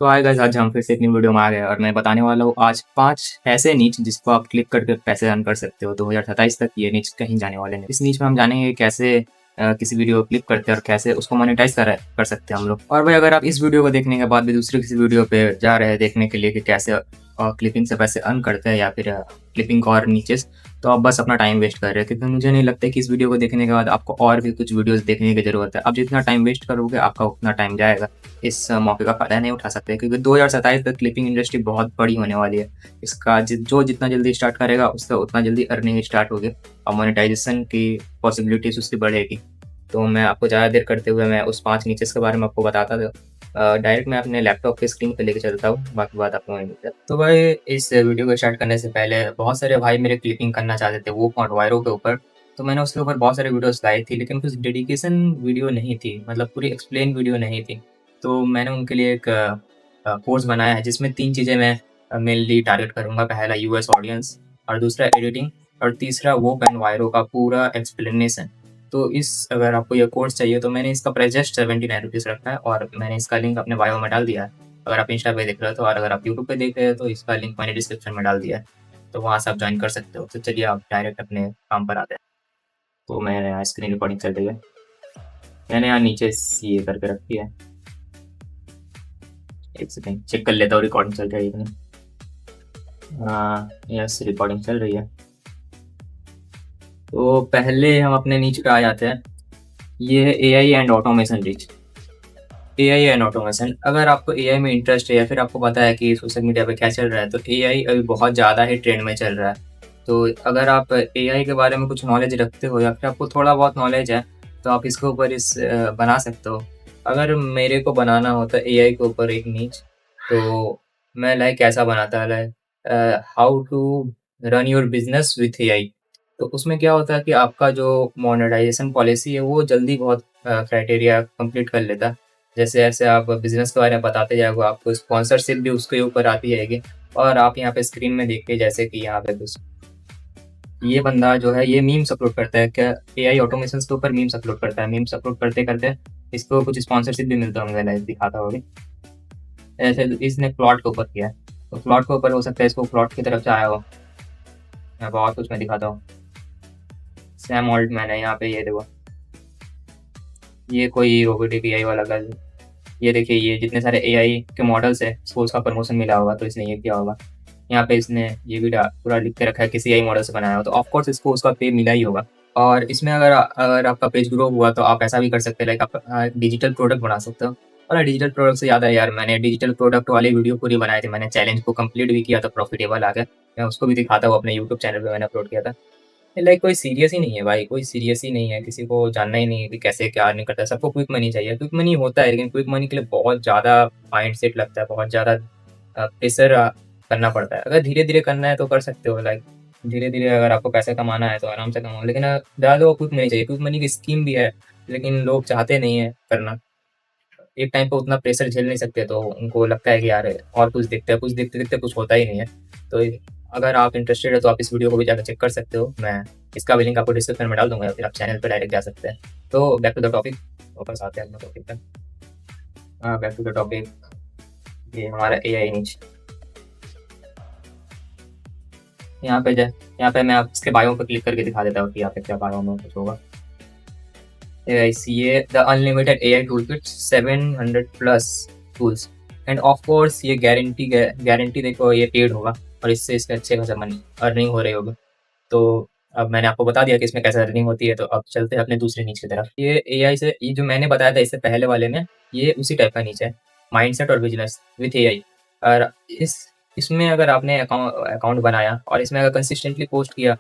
तो hi guys, आज हम फिर से एक न्यू वीडियो में आ गए और मैं बताने वाला हूँ आज 5 ऐसे नीच जिसको आप क्लिक करके पैसे अर्न कर सकते हो। 2027 तक ये नीच कहीं जाने वाले नहीं। इस नीच में हम जानेंगे कैसे किसी वीडियो को क्लिक करते हैं और कैसे उसको मोनेटाइज कर सकते हैं हम लोग। और भाई अगर आप इस वीडियो को देखने के बाद भी दूसरे किसी वीडियो पे जा रहे हैं देखने के लिए कि कैसे क्लिपिंग से पैसे अर्न करते हैं या फिर क्लिपिंग और नीचेस, तो आप बस अपना टाइम वेस्ट कर रहे हैं, क्योंकि मुझे नहीं लगता कि इस वीडियो को देखने के बाद आपको और भी कुछ वीडियोस देखने की ज़रूरत है। आप जितना टाइम वेस्ट करोगे आपका उतना टाइम जाएगा। इस मौके का फ़ायदा नहीं उठा सकते, क्योंकि 2027 तक क्लिपिंग इंडस्ट्री बहुत बड़ी होने वाली है। इसका जो जितना जल्दी स्टार्ट करेगा उसका उतना जल्दी अर्निंग स्टार्ट होगी और मोनेटाइजेशन की पॉसिबिलिटीज़ उसकी बढ़ेगी। तो मैं आपको ज़्यादा देर करते हुए मैं उस 5 नीचेस के बारे में आपको बताता था। डायरेक्ट मैं अपने लैपटॉप की स्क्रीन पे लेके चलता हूँ, बाकी बात आपको वहीं मिलता है। तो भाई इस वीडियो को स्टार्ट करने से पहले बहुत सारे भाई मेरे क्लिपिंग करना चाहते थे वो वायरो के ऊपर। तो मैंने उसके ऊपर बहुत सारे वीडियोस लाई थी, लेकिन कुछ डेडिकेशन वीडियो नहीं थी, मतलब पूरी एक्सप्लेन वीडियो नहीं थी। तो मैंने उनके लिए एक कोर्स बनाया है जिसमें 3 चीज़ें मैं मेनली टारगेट करूँगा। पहला यूएस ऑडियंस, और दूसरा एडिटिंग, और तीसरा वो एंड वायरो का पूरा एक्सप्लेनेशन। तो अगर आपको ये कोर्स चाहिए तो मैंने इसका प्राइस जस्ट 79 रुपीज़ रखा है और मैंने इसका लिंक अपने बायो में डाल दिया है। अगर आप इंस्टा पे देख रहे हो तो, और अगर आप यूट्यूब पे देख रहे हो तो इसका लिंक मैंने डिस्क्रिप्शन में डाल दिया है, तो वहाँ से आप ज्वाइन कर सकते हो। तो चलिए आप डायरेक्ट अपने काम पर आते हैं। तो मैंने यहाँ स्क्रीन रिकॉर्डिंग चल रही है, मैंने यहाँ नीचे ये करके रखी है। एक सेकेंड चेक कर लेता हूँ रिकॉर्डिंग चल रही है कि नहीं। हाँ यस, रिकॉर्डिंग चल रही है। तो पहले हम अपने नीचे पे आ जाते हैं। ये है AI and automation reach. AI and automation, अगर आपको एआई में इंटरेस्ट है या फिर आपको पता है कि सोशल मीडिया पे क्या चल रहा है, तो एआई अभी बहुत ज़्यादा ही ट्रेंड में चल रहा है। तो अगर आप एआई के बारे में कुछ नॉलेज रखते हो या फिर आपको थोड़ा बहुत नॉलेज है, तो आप इसके ऊपर बना सकते हो। अगर मेरे को बनाना होता एआई के ऊपर एक नीच, तो मैं लाइक ऐसा बनाता, like how to run your business with AI. तो उसमें क्या होता है कि आपका जो मोनेटाइजेशन पॉलिसी है वो जल्दी बहुत क्राइटेरिया कंप्लीट कर लेता है। जैसे-जैसे आप बिज़नेस के बारे में बताते जाओगे, आपको स्पॉन्सरशिप भी उसके ऊपर आती जाएगी। और आप यहाँ पे स्क्रीन में देखिए, जैसे कि यहाँ पे कुछ ये बंदा जो है ये मीम्स अपलोड करता है, क्या एआई ऑटोमेशंस के ऊपर मीम्स अपलोड करता है। मीम्स अपलोड करते-करते इसको कुछ स्पॉन्सरशिप भी मिलता होंगे, लाइक दिखाता होगा। ऐसे इसने प्लॉट के ऊपर किया है, तो प्लॉट के ऊपर हो सकता है इसको प्लॉट की तरफ से आया हो। मैं बहुत कुछ मैं दिखाता हूँ। सैम ऑल्टमैन है यहाँ पे, ये देखो, ये कोई रोबोटिक एआई वाला गर्ल। ये देखिए, ये जितने सारे एआई के मॉडल्स है, इसको उसका प्रमोशन मिला होगा तो इसने ये किया होगा। यहाँ पे इसने ये भी पूरा लिख के रखा है किसी एआई मॉडल से बनाया हो, तो ऑफ कोर्स इसको उसका पे मिला ही होगा। और इसमें अगर अगर आपका पेज ग्रो हुआ तो आप ऐसा भी कर सकते हैं, लाइक आप डिजिटल प्रोडक्ट बना सकते हो। और डिजिटल प्रोडक्ट से याद है यार, मैंने डिजिटल प्रोडक्ट वाली वीडियो पूरी बनाई थी, मैंने चैलेंज को कंप्लीट भी किया था, प्रॉफिटेबल आ गया। मैं उसको भी दिखाता हूँ, अपने यूट्यूब चैनल पे मैंने अपलोड किया था। लाइक कोई सीरियस ही नहीं है भाई, कोई सीरियस ही नहीं है, किसी को जानना ही नहीं है कि कैसे क्या अर्निंग करता है। सबको क्विक मनी चाहिए, क्विक मनी होता है, लेकिन क्विक मनी के लिए बहुत ज़्यादा माइंड सेट लगता है, बहुत ज़्यादा प्रेशर करना पड़ता है। अगर धीरे धीरे करना है तो कर सकते हो, लाइक धीरे धीरे अगर आपको पैसे कमाना है तो आराम से कमाओ, लेकिन ज़्यादा लोगों को क्विक मनी चाहिए। क्विक मनी की स्कीम भी है, लेकिन लोग चाहते नहीं है करना। एक टाइम पे उतना प्रेशर झेल नहीं सकते, तो उनको लगता है कि यार और कुछ देखते हैं, कुछ देखते देखते कुछ होता ही नहीं है। तो अगर आप इंटरेस्टेड है तो आप इस वीडियो को भी जाकर चेक कर सकते हो, मैं इसका भी लिंक आपको डिस्क्रिप्शन में डाल दूंगा, या फिर आप चैनल पर डायरेक्ट जा सकते हैं। तो बैक टू द टॉपिक, वापस आते हैं अपने टॉपिक पर। हाँ, बैक टू द टॉपिक, ये हमारा एआई नीच। यहाँ पे मैं आप इसके बायो पर क्लिक करके दिखा देता हूँ कि यहाँ पे क्या बायो में कुछ होगा। ये the unlimited AI tool kit, 700 plus tools, end of course ये गारंटी देखो ये पेड होगा, और इससे इसके अच्छे खासा मनी अर्निंग हो रही होगी। तो अब मैंने आपको बता दिया कि इसमें कैसे अर्निंग होती है, तो अब चलते हैं अपने दूसरे नीच की तरफ। ये एआई से, ये जो मैंने बताया था इससे पहले वाले में, ये उसी टाइप का नीच है, माइंडसेट और बिजनेस विथ एआई। और इसमें अगर आपने अकाउंट बनाया और इसमें अगर कंसिस्टेंटली पोस्ट किया,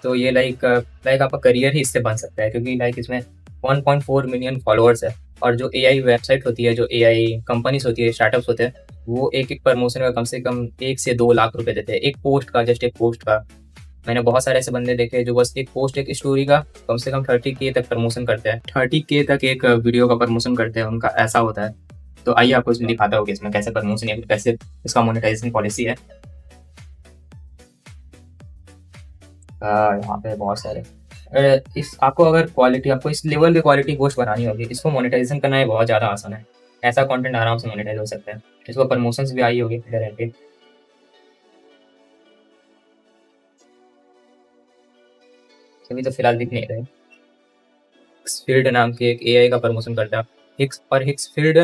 तो ये लाइक आपका करियर ही इससे बन सकता है, क्योंकि लाइक इसमें 1.4 मिलियन फॉलोअर्स है। और जो एआई वेबसाइट होती है, जो एआई कंपनीज होती है, स्टार्टअप्स होते हैं, वो एक प्रमोशन का कम से कम 1 से 2 लाख रुपए देते हैं, एक पोस्ट का, जस्ट एक पोस्ट का। मैंने बहुत सारे ऐसे बंदे देखे जो बस एक पोस्ट, एक स्टोरी का कम से कम 30K तक प्रमोशन करते हैं, 30K तक एक वीडियो का प्रमोशन करते हैं, उनका ऐसा होता है। तो आइए आपको इसमें दिखाता हूँ कि इसमें कैसे प्रमोशन या फिर कैसे इसका मोनेटाइजेशन पॉलिसी है। यहाँ पे बहुत सारे, इस आपको अगर क्वालिटी, आपको इस लेवल की क्वालिटी पोस्ट बनानी होगी, इसको मोनेटाइजेशन करना है बहुत ज़्यादा आसान है। ऐसा कंटेंट आराम से मोनेटाइज हो सकता है। इसको प्रमोशंस भी आई होगी गारंटी। अभी तो फिलहाल दिख नहीं रहे। हिक्सफील्ड नाम की एक एआई का प्रमोशन करता है। हिक्सफील्ड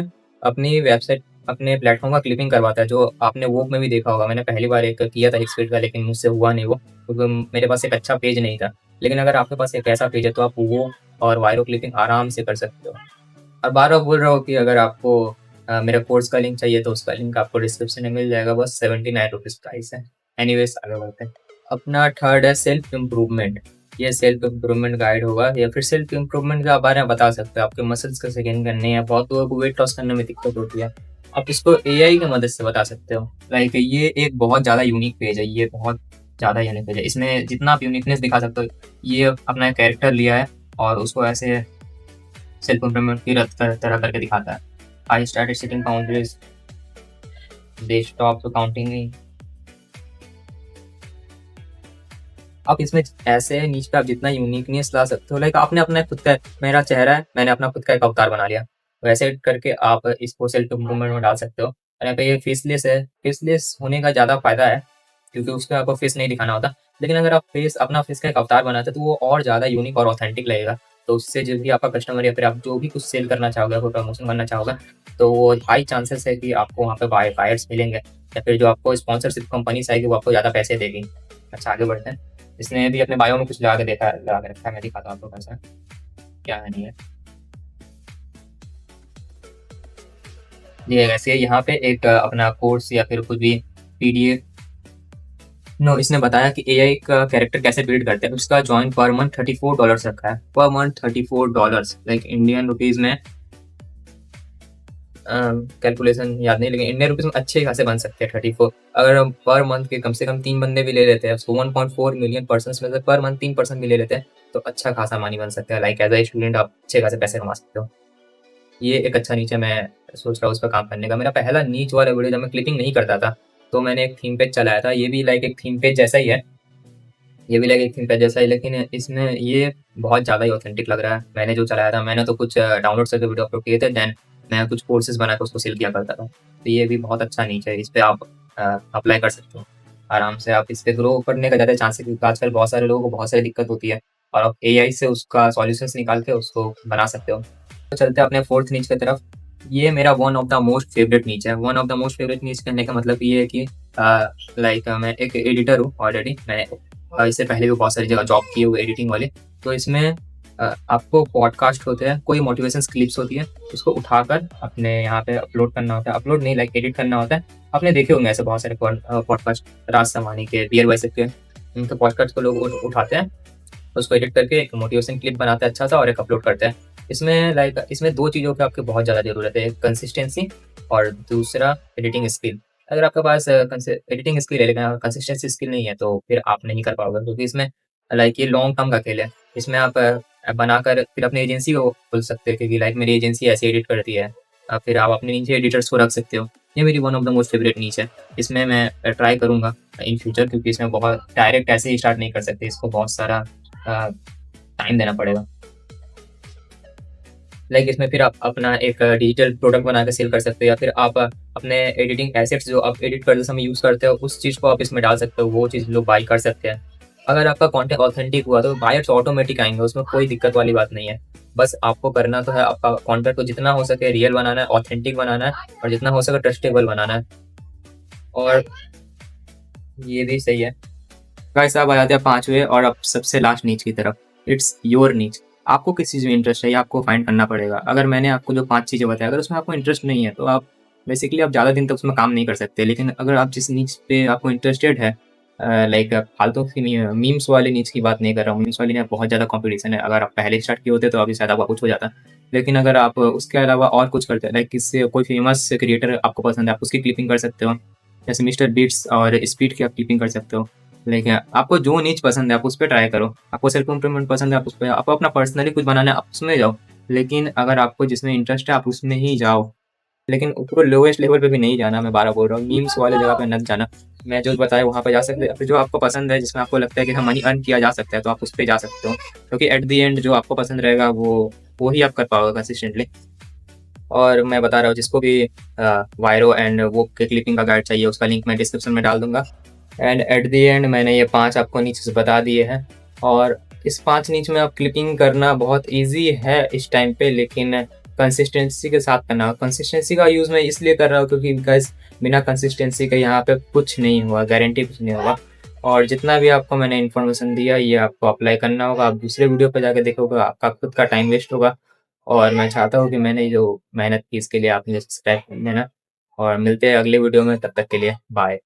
अपनी वेबसाइट अपने प्लेटफॉर्म का क्लिपिंग करवाता है, जो आपने वो में भी देखा होगा। मैंने पहली बार एक किया था हिक्सफील्ड का, लेकिन मुझसे हुआ नहीं वो, क्योंकि मेरे पास एक अच्छा पेज नहीं था। लेकिन अगर आपके पास एक ऐसा पेज है तो आप वो और वायरो क्लिपिंग आराम से कर सकते हो। और बार बार बोल रहा हूँ कि अगर आपको मेरे कोर्स का लिंक चाहिए तो उसका लिंक आपको डिस्क्रिप्शन में मिल जाएगा। बस 79 रुपीज़ प्राइस है। एनीवेज आगे बढ़ते हैं। अपना थर्ड है सेल्फ इम्प्रूवमेंट। ये सेल्फ इम्प्रूवमेंट गाइड होगा, या फिर सेल्फ इम्प्रूवमेंट के बारे में बता सकते हो। आपके मसल्स कैसे गेन करने हैं। बहुत लोगों को वेट लॉस करने में दिक्कत होती है, आप इसको एआई की मदद से बता सकते हो। लाइक ये एक बहुत ज़्यादा यूनिक पेज है, ये बहुत ज़्यादा यूनिक पेज है। इसमें जितना आप यूनिकनेस दिखा सकते हो, ये अपना कैरेक्टर लिया है और उसको ऐसे सेल्फ इम्प्रूवमेंट की तरह करके दिखाता है। I started setting boundaries, they stop counting. आप इसमें ऐसे नीचे पे आप जितना यूनिकनेस ला सकते हो, लाइक आपने अपना खुद का, मेरा चेहरा है, मैंने अपना खुद का एक अवतार बना लिया, वैसे करके आप इसको सेल्फ इम्प्रूवमेंट में डाल सकते हो। और यहाँ पे ये फेसलेस है। फेसलेस होने का ज़्यादा फायदा है क्योंकि उसका आपको फेस नहीं दिखाना होता। लेकिन अगर आप अपना फेस का एक अवतार बनाते हो तो वो और ज़्यादा यूनिक और ऑथेंटिक लगेगा। तो उससे जो भी आपका कस्टमर या फिर आप जो भी कुछ सेल करना चाहोगे, कोई प्रमोशन करना चाहोगे, तो वो हाई चांसेस है कि आपको वहाँ पे बायर्स मिलेंगे, या फिर जो आपको स्पॉन्सरशिप कंपनीज आएगी वो आपको ज़्यादा पैसे देगी। अच्छा आगे बढ़ते हैं। इसने भी अपने बायो में कुछ लगा के रखा है। मैं दिखाता हूँ आपको कैसा क्या है नहीं है। ये ऐसे यहाँ पे एक अपना कोर्स या फिर कुछ भी पीडीएफ। नो, इसने बताया कि एआई का कैरेक्टर कैसे बिल्ड करते हैं। उसका जॉइन पर मंथ $34 रखा है। Per month $34, like Indian rupees में कैलकुलेशन याद नहीं, लेकिन इंडियन रुपीज में अच्छे खासे बन सकते हैं 34। अगर हम पर मंथ के कम से कम 3 बंदे भी ले लेते हैं, उसको 1.4 मिलियन पर्सन में से पर मंथ 3% भी ले लेते हैं तो अच्छा खासा मनी बन सकता है। लाइक एज ए स्टूडेंट आप अच्छे खासे पैसे कमा सकते हो। ये एक अच्छा नीच है, मैं सोच रहा हूँ उस पर काम करने का। मेरा पहला नीच वाला वीडियो जब मैं क्लिपिंग नहीं करता था तो मैंने एक थीम पेज चलाया था। ये भी लाइक एक थीम पेज जैसा ही है, ये भी लाइक एक थीम पेज जैसा ही, लेकिन इसमें ये बहुत ज़्यादा ही ऑथेंटिक लग रहा है। मैंने जो चलाया था, मैंने तो कुछ डाउनलोड करके वीडियो अपलोड किए थे, देन मैं कुछ कोर्सेज बना के उसको सेल किया करता था। तो ये भी बहुत अच्छा नीच है, इस पर आप अप्लाई कर सकते हो आराम से। आप इस पर ग्रो करने का ज़्यादा चांस है क्योंकि आजकल बहुत सारे लोगों को बहुत सारी दिक्कत होती है और आप एआई से उसका सॉल्यूशंस निकाल के उसको बना सकते हो। तो चलते हैं अपने फोर्थ नीच की तरफ। ये मेरा one of the most favourite नीच है। One of the most favourite नीच कहने का मतलब ये है कि लाइक मैं एक एडिटर हूँ ऑलरेडी। मैं इससे पहले भी बहुत सारी जगह जॉब की हुई एडिटिंग वाली। तो इसमें आपको पॉडकास्ट होते हैं, कोई मोटिवेशन क्लिप्स होती है, उसको उठाकर अपने यहाँ पे अपलोड करना होता है। अपलोड नहीं, लाइक एडिट करना होता है। आपने देखे होंगे ऐसे बहुत सारे पॉडकास्ट, राज समानी के, बियर बाइसेप के, उनके पॉडकास्ट को लोग उठाते हैं, उसको एडिट करके एक मोटिवेशन क्लिप बनाते हैं अच्छा सा और एक अपलोड करते हैं। इसमें लाइक इसमें दो चीज़ों की आपकी बहुत ज़्यादा ज़रूरत है, एक कंसिस्टेंसी और दूसरा एडिटिंग स्किल। अगर आपके पास एडिटिंग स्किल है लेकिन कंसिस्टेंसी स्किल नहीं है तो फिर आप नहीं कर पाओगे, क्योंकि इसमें लाइक ये लॉन्ग टर्म का खेल है। इसमें आप बनाकर फिर अपनी एजेंसी को खोल सकते हो, क्योंकि लाइक मेरी एजेंसी ऐसे एडिट करती है। फिर आप अपने नीचे एडिटर्स को रख सकते हो। ये मेरी one of the most favourite नीच है। इसमें मैं ट्राई करूँगा इन फ्यूचर, क्योंकि इसमें बहुत डायरेक्ट ऐसे ही स्टार्ट नहीं कर सकते, इसको बहुत सारा टाइम देना पड़ेगा। लाइक इसमें फिर आप अपना एक डिजिटल प्रोडक्ट बना के सेल कर सकते हो, या फिर आप अपने एडिटिंग एसेट्स जो आप एडिट करते समय यूज़ करते हो उस चीज़ को आप इसमें डाल सकते हो, वो चीज़ लोग बाई कर सकते हैं। अगर आपका कंटेंट ऑथेंटिक हुआ तो बायर्स ऑटोमेटिक आएंगे, उसमें कोई दिक्कत वाली बात नहीं है। बस आपको करना तो है, आपका कंटेंट को जितना हो सके रियल बनाना है, ऑथेंटिक बनाना है और जितना हो सके ट्रस्टेबल बनाना है। और ये भी सही है। गाइस अब आ जाते हैं पांचवें और अब सबसे लास्ट नीच की तरफ। इट्स योर नीच। आपको किस चीज़ में इंटरेस्ट है ये आपको फाइंड करना पड़ेगा। अगर मैंने आपको जो 5 चीज़ें बताया, अगर उसमें आपको इंटरेस्ट नहीं है तो आप बेसिकली आप ज़्यादा दिन तक उसमें काम नहीं कर सकते। लेकिन अगर आप जिस नीच पे आपको इंटरेस्टेड है, लाइक फालतू की मीम्स वाले नीच की बात नहीं कर रहा हूँ। मीम्स वाली में बहुत ज़्यादा कॉम्पिटिशन है। अगर आप पहले स्टार्ट किए होते तो अभी शायद आपका कुछ हो जाता। लेकिन अगर आप उसके अलावा और कुछ करते हैं, लाइक किससे कोई फेमस क्रिएटर आपको पसंद है, आप उसकी क्लिपिंग कर सकते हो। जैसे मिस्टर बीट्स और स्पीड की आप क्लिपिंग कर सकते हो। लेकिन आपको जो नीच पसंद है आप उस पर ट्राई करो। आपको सेल्फ इम्प्रूवमेंट पसंद है आप उस पर, आपको अपना पर्सनली कुछ बनाना है आप उसमें जाओ। लेकिन अगर आपको जिसमें इंटरेस्ट है आप उसमें ही जाओ। लेकिन ऊपर लोएस्ट लेवल पे भी नहीं जाना। मैं बारह बोल रहा हूँ, मीम्स वाले जगह पे मत जाना। मैं जो बताया वहाँ पे जा सकते हैं। फिर जो आपको पसंद है, जिसमें आपको लगता है कि हाँ मनी अर्न किया जा सकता है, तो आप उस पर जा सकते हो, क्योंकि एट दी एंड जो आपको पसंद रहेगा वो ही आप कर पाओगे कंसिस्टेंटली। और मैं बता रहा हूँ जिसको भी वायरो एंड वो के क्लिपिंग का गाइड चाहिए उसका लिंक मैं डिस्क्रिप्शन में डाल दूंगा। एंड एट द एंड मैंने ये 5 आपको नीचे से बता दिए हैं और इस 5 नीच में आप क्लिपिंग करना बहुत ईज़ी है इस टाइम पे, लेकिन कंसिस्टेंसी के साथ करना। कंसिस्टेंसी का यूज़ मैं इसलिए कर रहा हूँ क्योंकि गाइस बिना कंसिस्टेंसी के यहाँ पे कुछ नहीं हुआ, गारंटी कुछ नहीं होगा। और जितना भी आपको मैंने इन्फॉर्मेशन दिया ये आपको अप्लाई करना होगा। आप दूसरे वीडियो पे जाके देखोगे आपका खुद का टाइम वेस्ट होगा और मैं चाहता हूँ कि मैंने जो मेहनत की इसके लिए आप मुझे सब्सक्राइब कर देना और मिलते हैं अगले वीडियो में, तब तक के लिए बाय।